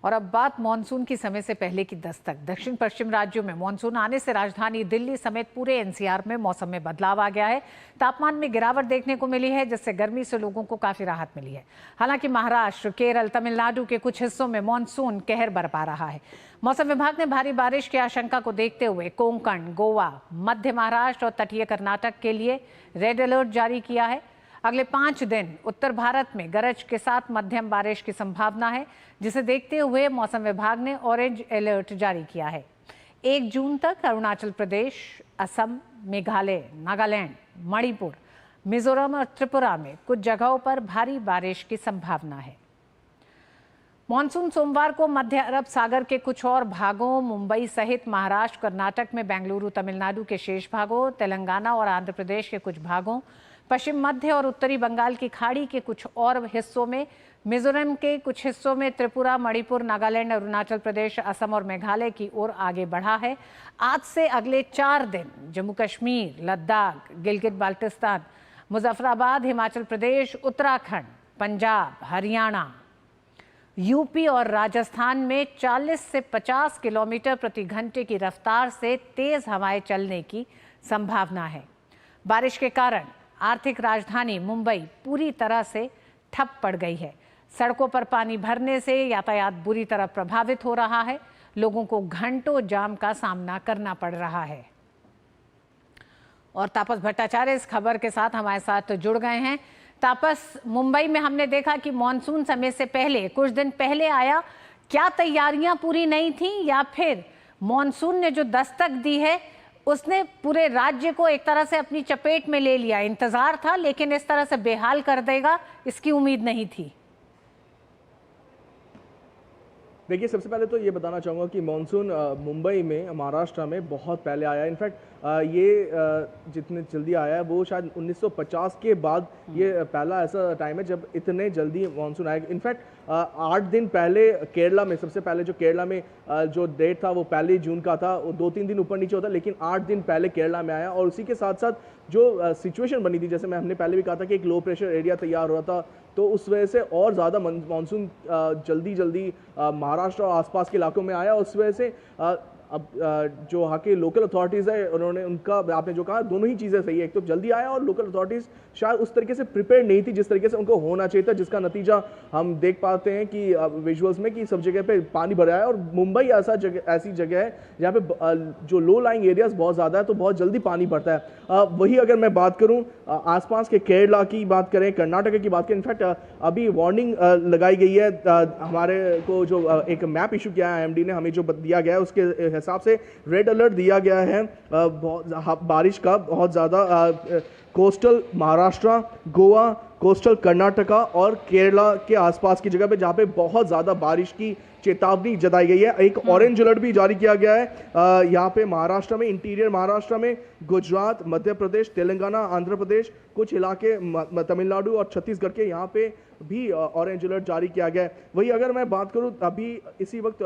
और अब बात मानसून की समय से पहले की दस्तक। दक्षिण पश्चिम राज्यों में मानसून आने से राजधानी दिल्ली समेत पूरे एनसीआर में मौसम में बदलाव आ गया है। तापमान में गिरावट देखने को मिली है, जिससे गर्मी से लोगों को काफी राहत मिली है। हालांकि महाराष्ट्र, केरल, तमिलनाडु के कुछ हिस्सों में मानसून कहर बरपा रहा है। मौसम विभाग ने भारी बारिश की आशंका को देखते हुए कोंकण, गोवा, मध्य महाराष्ट्र और तटीय कर्नाटक के लिए रेड अलर्ट जारी किया है। अगले 5 दिन उत्तर भारत में गरज के साथ मध्यम बारिश की संभावना है, जिसे देखते हुए मौसम विभाग ने ऑरेंज अलर्ट जारी किया है। 1 जून तक अरुणाचल प्रदेश, असम, मेघालय, नागालैंड, मणिपुर, मिजोरम और त्रिपुरा में कुछ जगहों पर भारी बारिश की संभावना है। मॉनसून सोमवार को मध्य अरब सागर के कुछ और भागों, मुंबई सहित महाराष्ट्र, कर्नाटक में बेंगलुरु, तमिलनाडु के शेष भागों, तेलंगाना और आंध्र प्रदेश के कुछ भागों, पश्चिम मध्य और उत्तरी बंगाल की खाड़ी के कुछ और हिस्सों में, मिजोरम के कुछ हिस्सों में, त्रिपुरा, मणिपुर, नागालैंड, अरुणाचल प्रदेश, असम और मेघालय की ओर आगे बढ़ा है। आज से अगले 4 दिन जम्मू कश्मीर, लद्दाख, गिलगित बाल्टिस्तान, मुजफ्फराबाद, हिमाचल प्रदेश, उत्तराखंड, पंजाब, हरियाणा, यूपी और राजस्थान में 40 से 50 किलोमीटर प्रति घंटे की रफ्तार से तेज हवाएं चलने की संभावना है। बारिश के कारण आर्थिक राजधानी मुंबई पूरी तरह से ठप पड़ गई है। सड़कों पर पानी भरने से यातायात बुरी तरह प्रभावित हो रहा है। लोगों को घंटों जाम का सामना करना पड़ रहा है। और तापस भट्टाचार्य इस खबर के साथ हमारे साथ जुड़ गए हैं। तापस, मुंबई में हमने देखा कि मॉनसून समय से पहले कुछ दिन पहले आया। क्या तैयारियां पूरी नहीं थी, या फिर मॉनसून ने जो दस्तक दी है उसने पूरे राज्य को एक तरह से अपनी चपेट में ले लिया? इंतजार था, लेकिन इस तरह से बेहाल कर देगा इसकी उम्मीद नहीं थी। देखिए, सबसे पहले तो ये बताना चाहूँगा कि मानसून मुंबई में, महाराष्ट्र में बहुत पहले आया। इनफैक्ट ये जितने जल्दी आया है वो शायद 1950 के बाद ये पहला ऐसा टाइम है जब इतने जल्दी मानसून आएगा। इनफैक्ट 8 दिन पहले केरला में, सबसे पहले जो केरला में जो डेट था वो पहले जून का था। वो 2-3 दिन ऊपर नीचे होता, लेकिन 8 दिन पहले केरला में आया। और उसी के साथ साथ जो सिचुएशन बनी थी, जैसे हमने पहले भी कहा था कि एक लो प्रेशर एरिया तैयार हो रहा था, तो उस वजह से और ज़्यादा मानसून जल्दी महाराष्ट्र और आसपास के इलाकों में आया। उस वजह से अब जो वहाँ के लोकल अथॉरिटीज़ है, उन्होंने उनका, आपने जो कहा, दोनों ही चीज़ें सही है। एक तो जल्दी आया और लोकल अथॉरिटीज़ शायद उस तरीके से प्रिपेयर नहीं थी जिस तरीके से उनको होना चाहिए था, जिसका नतीजा हम देख पाते हैं कि विजुअल्स में कि सब जगह पे पानी भरा है। और मुंबई ऐसी जगह है जहाँ पे जो लो लाइंग एरियाज बहुत ज़्यादा है, तो बहुत जल्दी पानी भरता है। वही अगर मैं बात करूँ आसपास के केरला की बात करें, कर्नाटक की बात करें, इनफैक्ट अभी वार्निंग लगाई गई है। हमारे को जो एक मैप इशू किया है IMD ने, हमें जो दिया गया है उसके हिसाब से रेड अलर्ट दिया गया है बारिश का बहुत ज़्यादा। कोस्टल महाराष्ट्र, गोवा, कोस्टल कर्नाटका और केरला के आसपास की जगह पे, जहाँ पे बहुत ज़्यादा बारिश की चेतावनी जताई गई है। एक ऑरेंज अलर्ट भी जारी किया गया है यहाँ पे महाराष्ट्र में, इंटीरियर महाराष्ट्र में, गुजरात, मध्य प्रदेश, तेलंगाना, आंध्र प्रदेश, कुछ इलाके तमिलनाडु और छत्तीसगढ़ के, यहाँ पे भी ऑरेंज अलर्ट जारी किया गया है। वही अगर मैं बात करूं, अभी इसी वक्त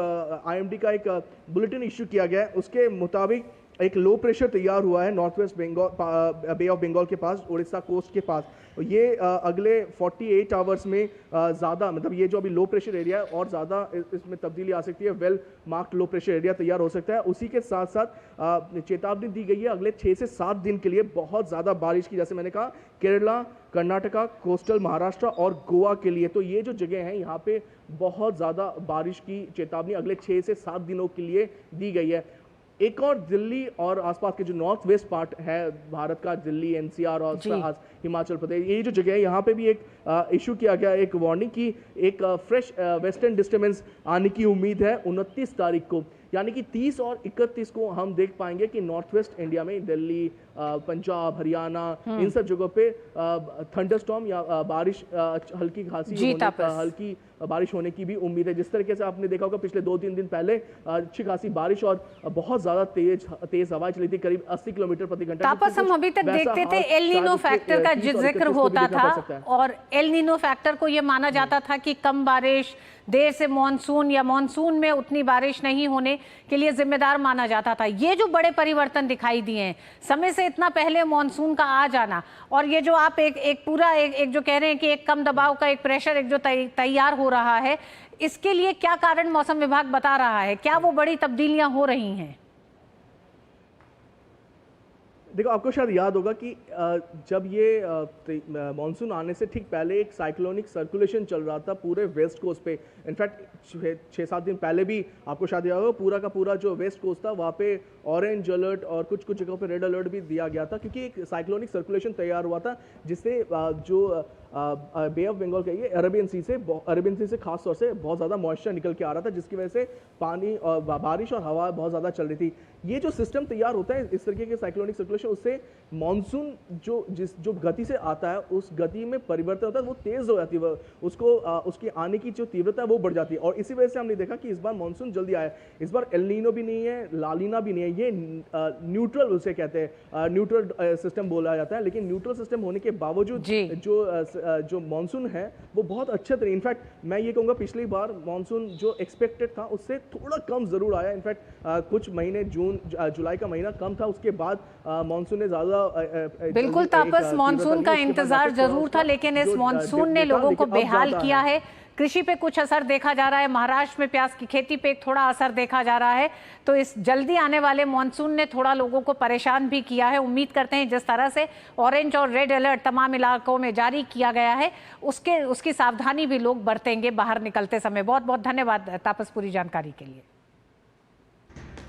IMD का एक बुलेटिन इश्यू किया गया है। उसके मुताबिक एक लो प्रेशर तैयार हुआ है north west Bengal, bay of Bengal के पास, उड़ीसा कोस्ट के पास। ये अगले 48 आवर्स में ज़्यादा, मतलब ये जो अभी लो प्रेशर एरिया है और ज़्यादा इसमें तब्दीली आ सकती है। Well marked low pressure area तैयार हो सकता है। उसी के साथ साथ चेतावनी दी गई है अगले 6 से 7 दिन के लिए बहुत ज़्यादा बारिश की, जैसे मैंने कहा केरला, कर्नाटका, कोस्टल महाराष्ट्र और गोवा के लिए। तो ये जो जगह है यहाँ पे बहुत ज़्यादा बारिश की चेतावनी अगले 6 से 7 दिनों के लिए दी गई है। एक और दिल्ली और आसपास के जो नॉर्थ वेस्ट पार्ट है भारत का, दिल्ली, NCR और हिमाचल प्रदेश, ये जो जगह है, यहाँ पे भी एक इशू किया गया एक वार्निंग की एक फ्रेश वेस्टर्न डिस्टर्बेंस आने की उम्मीद है 29 तारीख को। यानी कि 30 और 31 को हम देख पाएंगे कि नॉर्थ वेस्ट इंडिया में, दिल्ली, पंजाब, हरियाणा, इन सब जगहों पे थंडरस्टॉर्म या बारिश, हल्की हल्की बारिश होने की भी उम्मीद है। जिस तरीके से आपने देखा होगा पिछले 2-3 दिन पहले अच्छी खासी बारिश और बहुत ज्यादा तेज हवाएं चली थी, करीब 80 किलोमीटर प्रति घंटा। तापस, हम अभी तक देखते थे एल नीनो फैक्टर का जिक्र होता था, और एल नीनो फैक्टर को यह माना जाता था कि कम बारिश, देर से मॉनसून या मॉनसून में उतनी बारिश नहीं होने के लिए जिम्मेदार माना जाता था। ये जो बड़े परिवर्तन दिखाई दिए हैं, समय से इतना पहले मॉनसून का आ जाना, और ये जो आप एक पूरा एक जो कह रहे हैं कि एक कम दबाव का एक प्रेशर एक जो तैयार हो रहा है, इसके लिए क्या कारण मौसम विभाग बता रहा है? क्या वो बड़ी तब्दीलियां हो रही हैं? देखो, आपको शायद याद होगा कि जब ये मानसून आने से ठीक पहले एक साइक्लोनिक सर्कुलेशन चल रहा था पूरे वेस्ट कोस्ट पे। इनफैक्ट 6-7 दिन पहले भी आपको शायद याद होगा, पूरा का पूरा जो वेस्ट कोस्ट था वहाँ पे ऑरेंज अलर्ट और कुछ कुछ जगहों पे रेड अलर्ट भी दिया गया था, क्योंकि एक साइक्लोनिक सर्कुलेशन तैयार हुआ था जिससे जो बे ऑफ बंगाल का ये अरेबियन सी से खास तौर से बहुत ज़्यादा मॉइस्चर निकल के आ रहा था, जिसकी वजह से पानी और बारिश और हवा बहुत ज़्यादा चल रही थी। ये जो सिस्टम तैयार होता है इस तरीके के साइक्लोनिक सर्कुलेशन, उससे मानसून जो गति से आता है उस गति में परिवर्तन होता है, वो तेज हो जाती है, उसको उसकी आने की जो तीव्रता है वो बढ़ जाती है। और इसी वजह से हमने देखा कि इस बार मानसून जल्दी आया। इस बार एल नीनो भी नहीं है, लालीना भी नहीं है, ये न्यूट्रल उसे कहते हैं, न्यूट्रल सिस्टम बोला जाता है। लेकिन न्यूट्रल सिस्टम होने के बावजूद जो मानसून है वो बहुत अच्छे तरीके, इनफैक्ट मैं ये कहूँगा पिछली बार मानसून जो एक्सपेक्टेड था उससे थोड़ा कम जरूर आया। इनफैक्ट कुछ महीने जुलाई का महीना कम था, उसके बाद मानसून ने ज्यादा बिल्कुल तापस, मानसून का इंतजार जरूर था, लेकिन इस मानसून ने लोगों को बेहाल किया है। कृषि पे कुछ असर देखा जा रहा है, महाराष्ट्र में प्याज की खेती पे थोड़ा असर देखा जा रहा है। तो इस जल्दी आने वाले मानसून ने थोड़ा लोगों को परेशान भी किया है। उम्मीद करते हैं जिस तरह से ऑरेंज और रेड अलर्ट तमाम इलाकों में जारी किया गया है उसकी सावधानी भी लोग बरतेंगे बाहर निकलते समय। बहुत बहुत धन्यवाद तापस पूरी जानकारी के लिए।